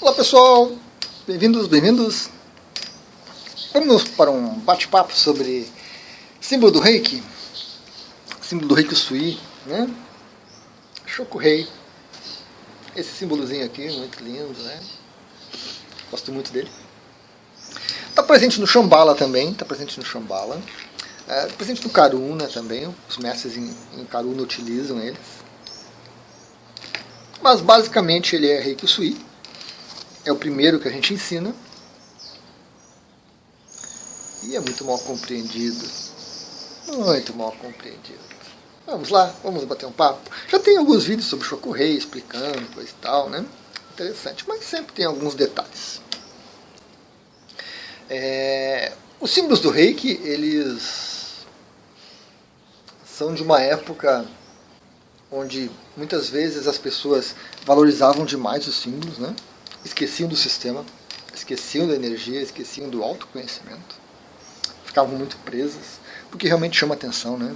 Olá pessoal, bem-vindos, bem-vindos. Vamos para um bate-papo sobre símbolo do Reiki, símbolo do Reiki Usui, né? Shoku-Rei, esse símbolozinho aqui, muito lindo, né? Gosto muito dele. Está presente no Shambhala também, está presente no Shambhala. Está presente no Karuna também, os mestres em Karuna utilizam eles. Mas basicamente ele é Reiki Usui. É o primeiro que a gente ensina. E é muito mal compreendido. Muito mal compreendido. Vamos lá, vamos bater um papo. Já tem alguns vídeos sobre Shoku-Rei explicando, coisa e tal, né? Interessante, mas sempre tem alguns detalhes. Os símbolos do Reiki, eles são de uma época onde muitas vezes as pessoas valorizavam demais os símbolos, né? Esqueciam do sistema, esqueciam da energia, esqueciam do autoconhecimento. Ficavam muito presas, porque realmente chama atenção, né?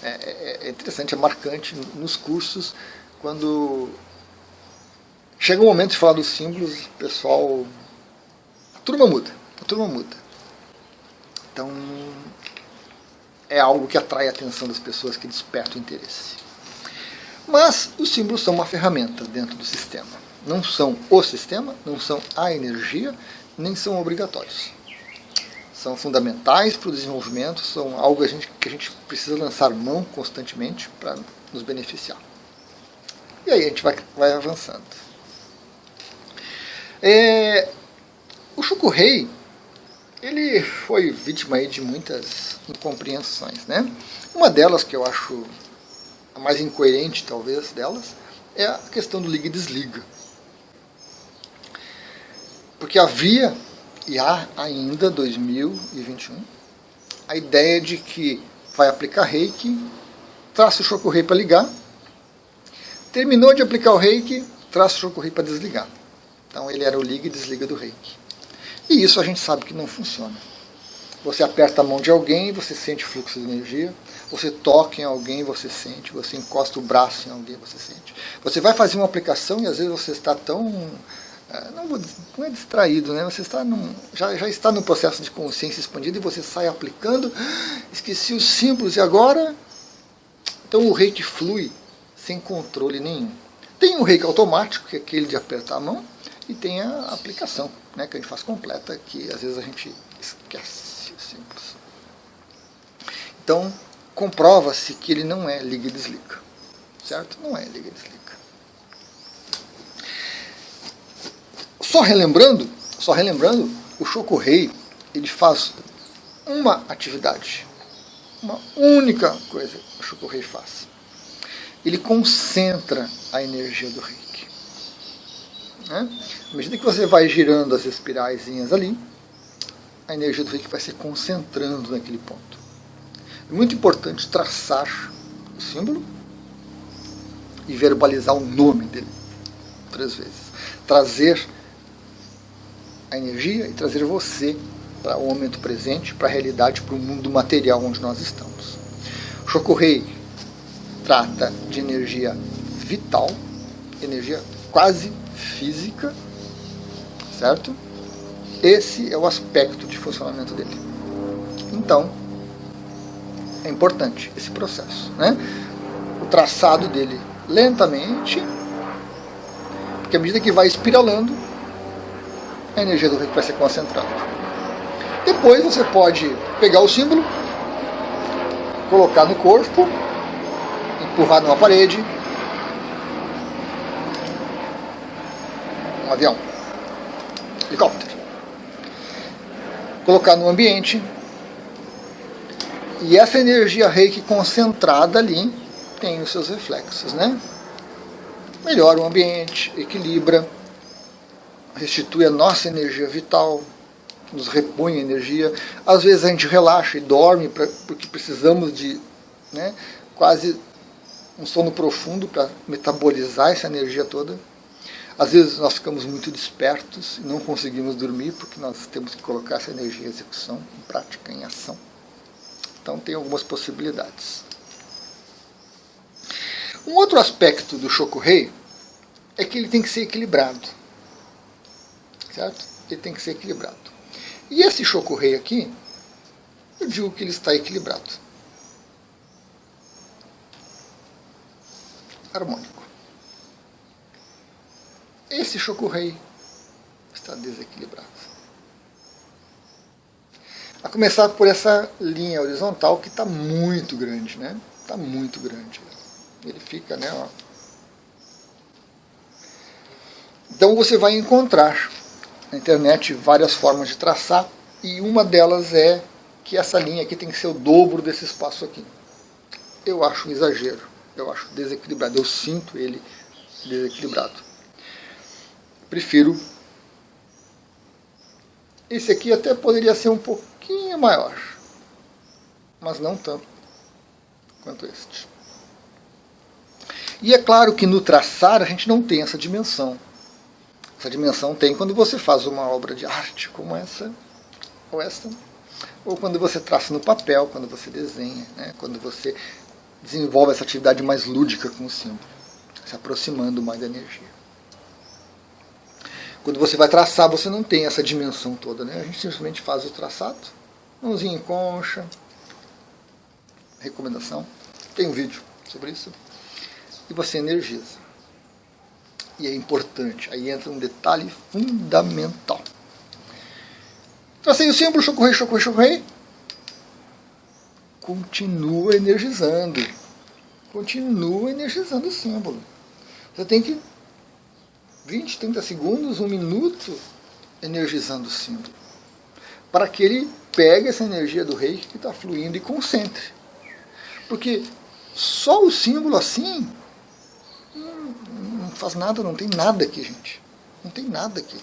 É interessante, é marcante nos cursos, quando chega o momento de falar dos símbolos, o pessoal... A turma muda. Então, é algo que atrai a atenção das pessoas, que desperta o interesse. Mas os símbolos são uma ferramenta dentro do sistema. Não são o sistema, não são a energia, nem são obrigatórios. São fundamentais para o desenvolvimento, são algo que a gente precisa lançar mão constantemente para nos beneficiar. E aí a gente vai avançando. O Shoku-Rei, ele foi vítima aí de muitas incompreensões, né? Uma delas, que eu acho a mais incoerente talvez delas, é a questão do liga e desliga. Porque havia, e há ainda, 2021, a ideia de que vai aplicar Reiki, traça o Shoku-Rei para ligar, terminou de aplicar o Reiki, traça o Shoku-Rei para desligar. Então ele era o liga e desliga do Reiki. E isso a gente sabe que não funciona. Você aperta a mão de alguém, você sente fluxo de energia, você toca em alguém, você sente, você encosta o braço em alguém, você sente. Você vai fazer uma aplicação e às vezes você está tão... Não é distraído, né? Você está já está no processo de consciência expandida e você sai aplicando, esqueci os símbolos e agora... Então o Reiki flui sem controle nenhum. Tem o Reiki automático, que é aquele de apertar a mão, e tem a aplicação, né, que a gente faz completa, que às vezes a gente esquece os símbolos. Então, comprova-se que ele não é liga e desliga. Certo? Não é liga e desliga. Só relembrando, o Shoku-Rei, ele faz uma atividade. Uma única coisa que o Shoku-Rei faz. Ele concentra a energia do Reiki. Né? À medida que você vai girando as espiraizinhas ali, a energia do Reiki vai se concentrando naquele ponto. É muito importante traçar o símbolo e verbalizar o nome dele 3 vezes. Trazer a energia e trazer você para o momento presente, para a realidade, para o mundo material onde nós estamos. O Shoku-Rei trata de energia vital, energia quase física, certo? Esse é o aspecto de funcionamento dele. Então, é importante esse processo, né? O traçado dele lentamente, porque à medida que vai espiralando, a energia do Reiki vai se concentrando. Depois você pode pegar o símbolo, colocar no corpo, empurrar numa parede, um avião, helicóptero, colocar no ambiente, e essa energia Reiki concentrada ali tem os seus reflexos, né? Melhora o ambiente, equilibra, restitui a nossa energia vital, nos repõe energia. Às vezes a gente relaxa e dorme porque precisamos de, né, quase um sono profundo para metabolizar essa energia toda. Às vezes nós ficamos muito despertos e não conseguimos dormir porque nós temos que colocar essa energia em execução, em prática, em ação. Então tem algumas possibilidades. Um outro aspecto do Shoku-Rei é que ele tem que ser equilibrado. certo? Ele tem que ser equilibrado. E esse Shoku-rei aqui, eu digo que ele está equilibrado. Harmônico. Esse Shoku-rei está desequilibrado. A começar por essa linha horizontal que está muito grande, né? Está muito grande. Ele fica, né? Ó. Então você vai encontrar na internet várias formas de traçar e uma delas é que essa linha aqui tem que ser o dobro desse espaço aqui. Eu acho um exagero, eu acho desequilibrado, eu sinto ele desequilibrado. Prefiro. Esse aqui até poderia ser um pouquinho maior, mas não tanto quanto este. E é claro que no traçar a gente não tem essa dimensão. Essa dimensão tem quando você faz uma obra de arte como essa, ou quando você traça no papel, quando você desenha, né? Quando você desenvolve essa atividade mais lúdica com o símbolo, se aproximando mais da energia. Quando você vai traçar, você não tem essa dimensão toda, né? A gente simplesmente faz o traçado, mãozinha em concha, recomendação, tem um vídeo sobre isso, e você energiza. E é importante, aí entra um detalhe fundamental. Tracei o símbolo, Shoku-rei, Shoku-rei, Shoku-rei. Continua energizando. Continua energizando o símbolo. Você tem que 20, 30 segundos, 1 minuto energizando o símbolo. Para que ele pegue essa energia do reiki que está fluindo e concentre. Porque só o símbolo assim não faz nada, não tem nada aqui, gente. Não tem nada aqui.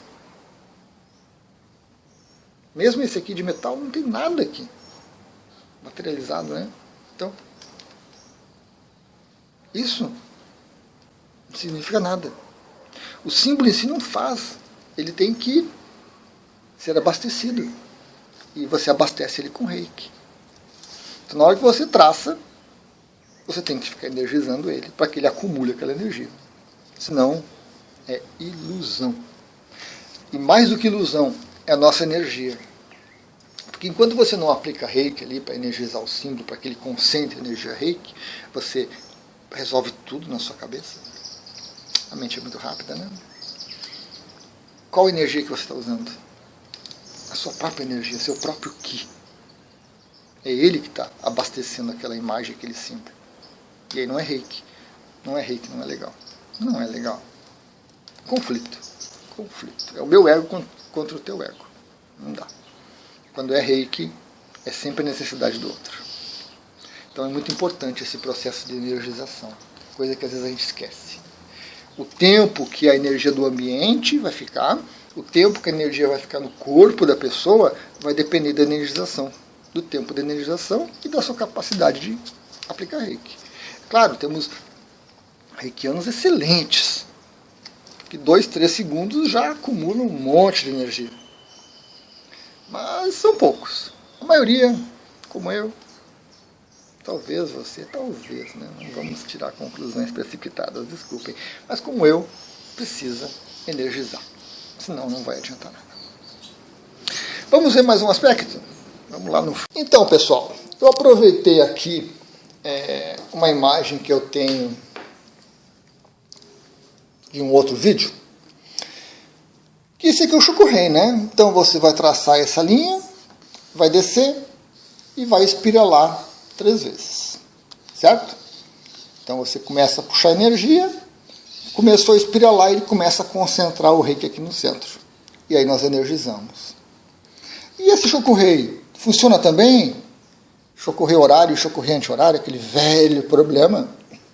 Mesmo esse aqui de metal, não tem nada aqui. Materializado, né? Então, isso não significa nada. O símbolo em si não faz. Ele tem que ser abastecido. E você abastece ele com reiki. Então, na hora que você traça, você tem que ficar energizando ele para que ele acumule aquela energia. Senão, é ilusão. E mais do que ilusão, é a nossa energia. Porque enquanto você não aplica reiki ali para energizar o símbolo, para que ele concentre a energia reiki, você resolve tudo na sua cabeça. A mente é muito rápida, né? Qual energia que você está usando? A sua própria energia, seu próprio ki. É ele que está abastecendo aquela imagem, aquele símbolo. E aí não é reiki. Não é reiki, não é legal. Não é legal. Conflito. Conflito. É o meu ego contra o teu ego. Não dá. Quando é reiki, é sempre a necessidade do outro. Então é muito importante esse processo de energização. Coisa que às vezes a gente esquece. O tempo que a energia do ambiente vai ficar, o tempo que a energia vai ficar no corpo da pessoa, vai depender da energização. Do tempo da energização e da sua capacidade de aplicar reiki. Claro, temos reikianos excelentes, que 2, 3 segundos já acumulam um monte de energia. Mas são poucos. A maioria, como eu, talvez você, talvez, né? Não vamos tirar conclusões precipitadas, desculpem. Mas como eu, precisa energizar. Senão não vai adiantar nada. Vamos ver mais um aspecto? Vamos lá no... Então, pessoal, eu aproveitei aqui uma imagem que eu tenho de um outro vídeo, que esse aqui é o Shoku-rei, né? Então você vai traçar essa linha, vai descer e vai espiralar 3 vezes, certo? Então você começa a puxar energia, começou a espiralar e ele começa a concentrar o reiki aqui no centro. E aí nós energizamos. E esse Shoku-rei funciona também? Shoku-rei horário e Shoku-rei anti-horário, aquele velho problema?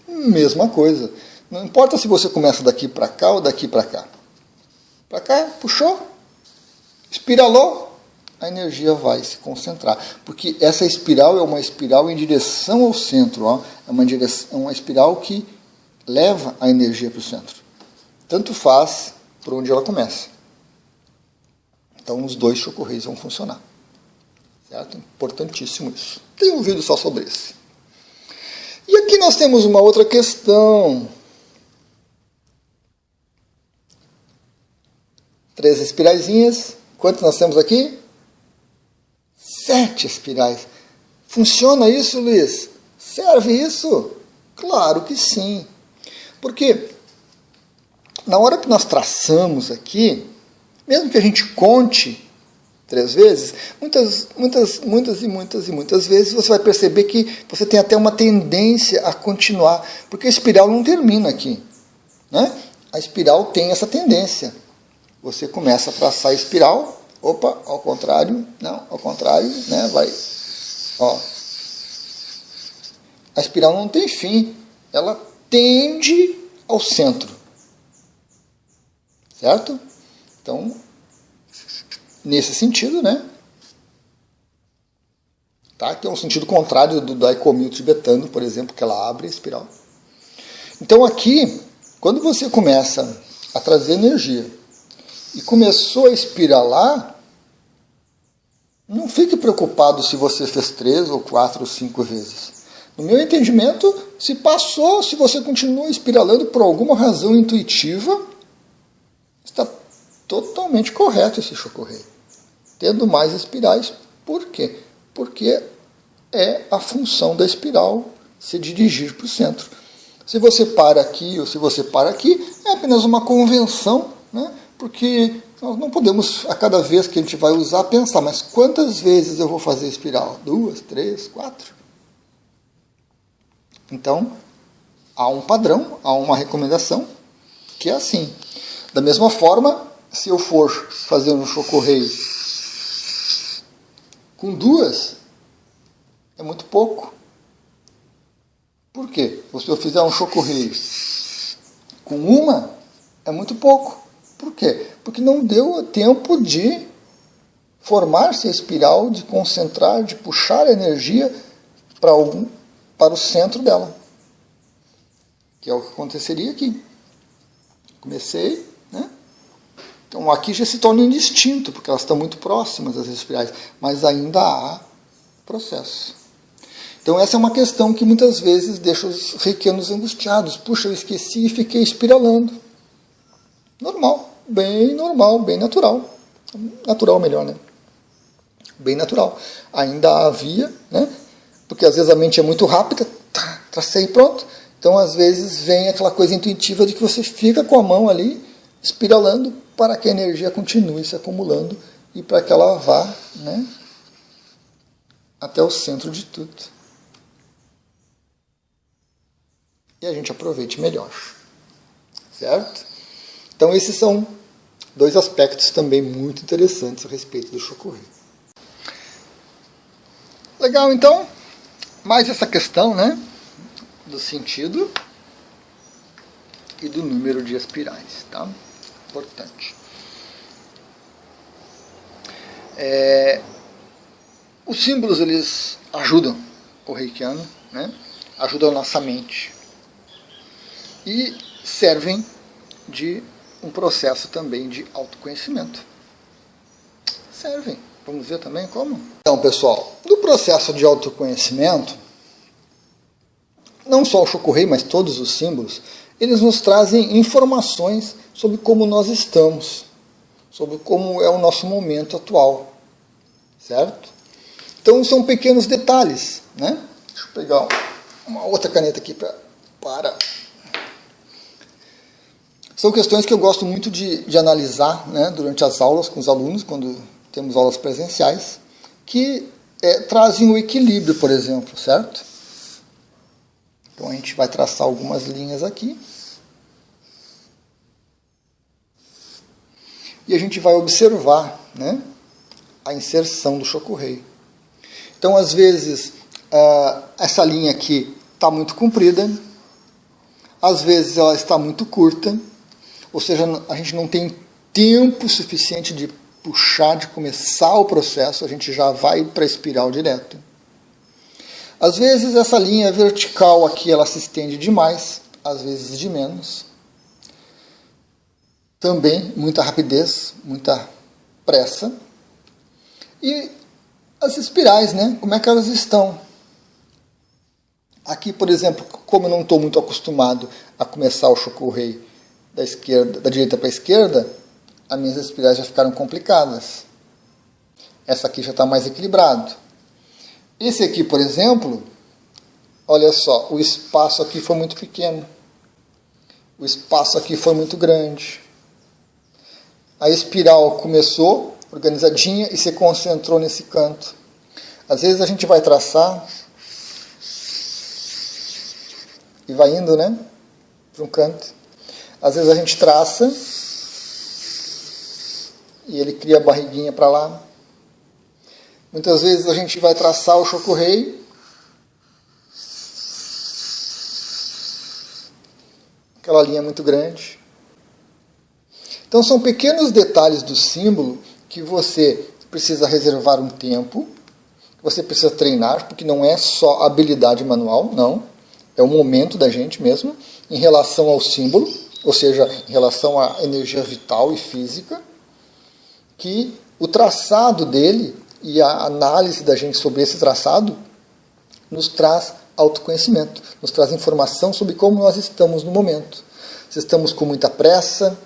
Mesma coisa. Não importa se você começa daqui para cá ou daqui para cá. Para cá, puxou, espiralou, a energia vai se concentrar. Porque essa espiral é uma espiral em direção ao centro. Ó. É uma espiral que leva a energia para o centro. Tanto faz por onde ela começa. Então os 2 Shoku-reis vão funcionar. Certo? Importantíssimo isso. Tem um vídeo só sobre esse. E aqui nós temos uma outra questão. 3 espiraizinhas. Quantos nós temos aqui? 7 espirais. Funciona isso, Luiz? Serve isso? Claro que sim. Porque na hora que nós traçamos aqui, mesmo que a gente conte 3 vezes, muitas vezes você vai perceber que você tem até uma tendência a continuar, porque a espiral não termina aqui, né? A espiral tem essa tendência. Você começa a traçar a espiral, opa, ao contrário, não, ao contrário, né? Vai, ó. A espiral não tem fim, ela tende ao centro, certo? Então, nesse sentido, né? Tá? Que é um sentido contrário do Daikomi tibetano, por exemplo, que ela abre a espiral. Então aqui, quando você começa a trazer energia e começou a espiralar, não fique preocupado se você fez 3 ou 4 ou 5 vezes. No meu entendimento, se passou, se você continua espiralando por alguma razão intuitiva, está totalmente correto esse Shokuhei. Tendo mais espirais. Por quê? Porque é a função da espiral se dirigir para o centro. Se você para aqui ou se você para aqui, é apenas uma convenção, né? Porque nós não podemos, a cada vez que a gente vai usar, pensar, mas quantas vezes eu vou fazer espiral? 2, 3, 4? Então, há um padrão, há uma recomendação, que é assim. Da mesma forma, se eu for fazer um Shokuhei com 2, é muito pouco. Por quê? Se eu fizer um Shokuhei com 1, é muito pouco. Por quê? Porque não deu tempo de formar-se a espiral, de concentrar, de puxar a energia para o centro dela. Que é o que aconteceria aqui. Comecei, né? Então aqui já se torna indistinto, porque elas estão muito próximas, as espirais, mas ainda há processo. Então essa é uma questão que muitas vezes deixa os reikianos angustiados. Puxa, eu esqueci e fiquei espiralando. Normal, bem natural. Natural melhor, né? Bem natural. Ainda havia, né? Porque às vezes a mente é muito rápida, tracei e pronto. Então às vezes vem aquela coisa intuitiva de que você fica com a mão ali, espiralando, para que a energia continue se acumulando e para que ela vá, né, até o centro de tudo. E a gente aproveite melhor. Certo? Então esses são 2 aspectos também muito interessantes a respeito do Shokuhei. Legal, então. Mais essa questão, né, do sentido e do número de espirais, tá? Importante. Os símbolos, eles ajudam o reikiano, né? Ajudam a nossa mente e servem de um processo também de autoconhecimento. Servem. Vamos ver também como? Então, pessoal, no processo de autoconhecimento, não só o Shokuhei, mas todos os símbolos, eles nos trazem informações sobre como nós estamos, sobre como é o nosso momento atual, certo? Então são pequenos detalhes, né? Deixa eu pegar uma outra caneta aqui para... São questões que eu gosto muito de analisar, né, durante as aulas com os alunos, quando temos aulas presenciais, que trazem o equilíbrio, por exemplo, certo? Então a gente vai traçar algumas linhas aqui. E a gente vai observar, né, a inserção do Shokuhei. Então, às vezes, essa linha aqui está muito comprida, às vezes ela está muito curta, ou seja, a gente não tem tempo suficiente de puxar, de começar o processo, a gente já vai para a espiral direto. Às vezes essa linha vertical aqui ela se estende demais, às vezes de menos. Também muita rapidez, muita pressa. E as espirais, né? Como é que elas estão? Aqui, por exemplo, como eu não estou muito acostumado a começar o Shokuhei da direita para a esquerda, as minhas espirais já ficaram complicadas. Essa aqui já está mais equilibrado. Esse aqui, por exemplo, olha só, o espaço aqui foi muito pequeno. O espaço aqui foi muito grande. A espiral começou organizadinha e se concentrou nesse canto. Às vezes a gente vai traçar e vai indo, né, para um canto. Às vezes a gente traça e ele cria a barriguinha para lá. Muitas vezes a gente vai traçar o Shokurei, aquela linha muito grande. Então são pequenos detalhes do símbolo que você precisa reservar um tempo, que você precisa treinar, porque não é só habilidade manual, não. É o momento da gente mesmo, em relação ao símbolo, ou seja, em relação à energia vital e física, que o traçado dele e a análise da gente sobre esse traçado nos traz autoconhecimento, nos traz informação sobre como nós estamos no momento. Se estamos com muita pressa,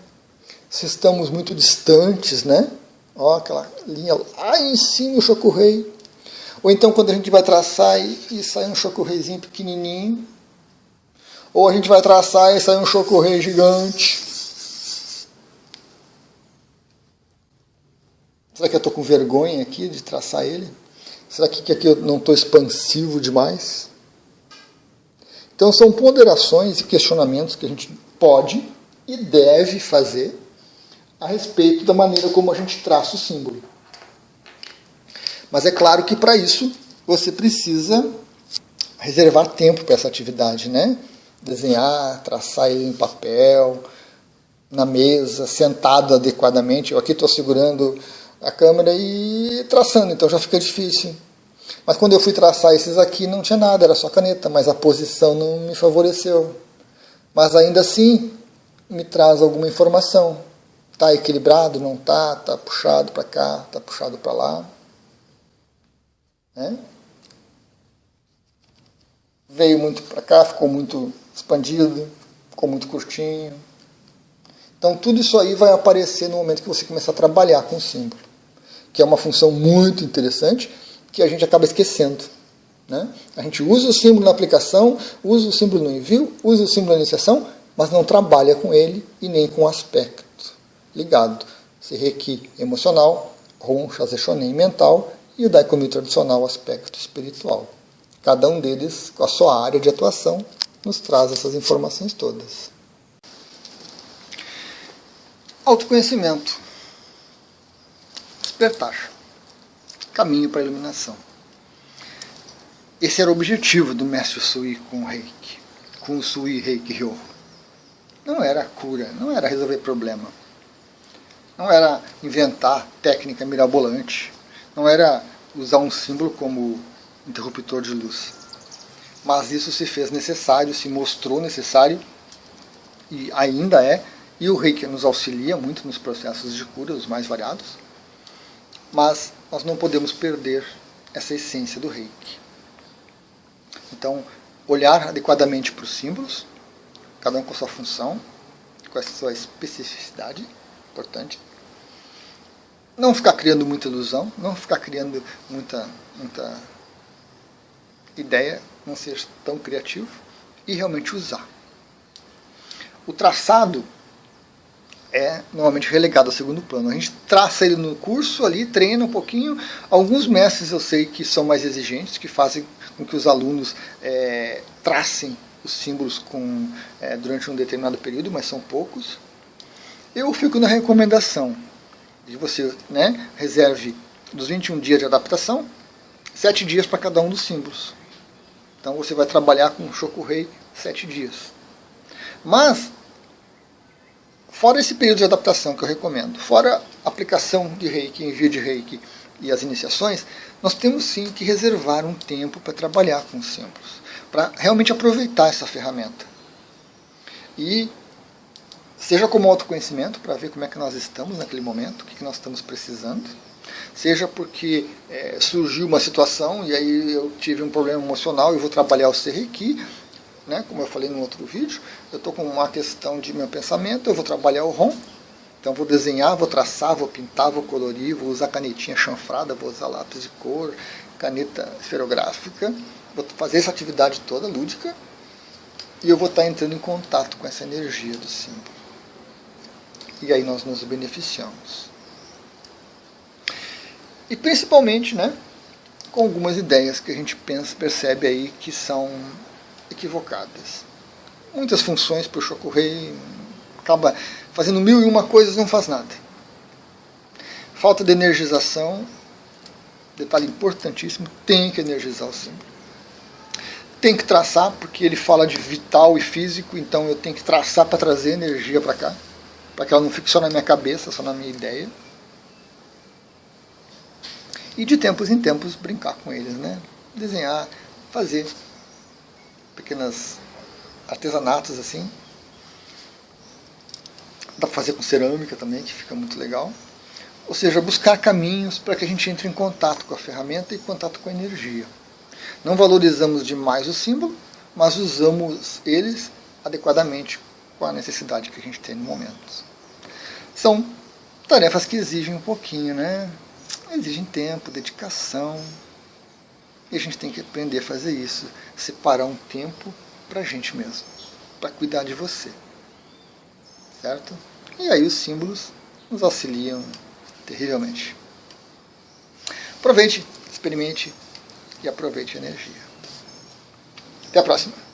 se estamos muito distantes, né? Ó, aquela linha lá em cima, o Shokurei. Ou então quando a gente vai traçar e sai um Shokureizinho pequenininho. Ou a gente vai traçar e sai um Shokurei gigante. Será que eu estou com vergonha aqui de traçar ele? Será que aqui eu não estou expansivo demais? Então são ponderações e questionamentos que a gente pode e deve fazer a respeito da maneira como a gente traça o símbolo. Mas é claro que para isso você precisa reservar tempo para essa atividade, né? Desenhar, traçar ele em papel, na mesa, sentado adequadamente. Eu aqui estou segurando a câmera e traçando, então já fica difícil. Mas quando eu fui traçar esses aqui não tinha nada, era só caneta, mas a posição não me favoreceu. Mas ainda assim me traz alguma informação. Está equilibrado, não está? Está puxado para cá, está puxado para lá. Né? Veio muito para cá, ficou muito expandido, ficou muito curtinho. Então tudo isso aí vai aparecer no momento que você começar a trabalhar com o símbolo, que é uma função muito interessante que a gente acaba esquecendo. Né? A gente usa o símbolo na aplicação, usa o símbolo no envio, usa o símbolo na iniciação, mas não trabalha com ele e nem com o aspecto ligado. Seireki emocional, Ron Shazeshonen mental e o Daikomi tradicional, aspecto espiritual. Cada um deles, com a sua área de atuação, nos traz essas informações todas. Autoconhecimento. Despertar. Caminho para a iluminação. Esse era o objetivo do Mestre Usui com o Reiki. Com o Usui Reiki Ryo. Não era a cura, não era resolver problema. Não era inventar técnica mirabolante. Não era usar um símbolo como interruptor de luz. Mas isso se fez necessário, se mostrou necessário, e ainda é, e o Reiki nos auxilia muito nos processos de cura, os mais variados, mas nós não podemos perder essa essência do Reiki. Então, olhar adequadamente para os símbolos, cada um com a sua função, com a sua especificidade, importante. Não ficar criando muita ilusão, não ficar criando muita ideia, não ser tão criativo e realmente usar. O traçado é normalmente relegado ao segundo plano. A gente traça ele no curso ali, treina um pouquinho. Alguns mestres eu sei que são mais exigentes, que fazem com que os alunos tracem os símbolos durante um determinado período, mas são poucos. Eu fico na recomendação de você, reserve dos 21 dias de adaptação, 7 dias para cada um dos símbolos. Então você vai trabalhar com o Shokurei 7 dias. Mas, fora esse período de adaptação que eu recomendo, fora a aplicação de Reiki, envio de Reiki e as iniciações, nós temos sim que reservar um tempo para trabalhar com os símbolos, para realmente aproveitar essa ferramenta. E seja como autoconhecimento, para ver como é que nós estamos naquele momento, o que nós estamos precisando, seja porque surgiu uma situação e aí eu tive um problema emocional e vou trabalhar o Seireki, como eu falei no outro vídeo, eu estou com uma questão de meu pensamento, eu vou trabalhar o Ron, Então vou desenhar, vou traçar, vou pintar, vou colorir, vou usar canetinha chanfrada, vou usar lápis de cor, caneta esferográfica, vou fazer essa atividade toda lúdica e eu vou estar entrando em contato com essa energia do símbolo. E aí nós nos beneficiamos. E principalmente, né, com algumas ideias que a gente percebe aí que são equivocadas. Muitas funções para o Shokuhei, acaba fazendo 1001 coisas e não faz nada. Falta de energização, detalhe importantíssimo, tem que energizar o símbolo. Tem que traçar, porque ele fala de vital e físico, então eu tenho que traçar para trazer energia para cá, para que ela não fique só na minha cabeça, só na minha ideia. E de tempos em tempos brincar com eles, né? Desenhar, fazer pequenos artesanatos assim. Dá para fazer com cerâmica também, que fica muito legal. Ou seja, buscar caminhos para que a gente entre em contato com a ferramenta e em contato com a energia. Não valorizamos demais o símbolo, mas usamos eles adequadamente com a necessidade que a gente tem no momento. São tarefas que exigem um pouquinho, né? Exigem tempo, dedicação. E a gente tem que aprender a fazer isso. Separar um tempo para a gente mesmo. Para cuidar de você. Certo? E aí os símbolos nos auxiliam terrivelmente. Aproveite, experimente e aproveite a energia. Até a próxima.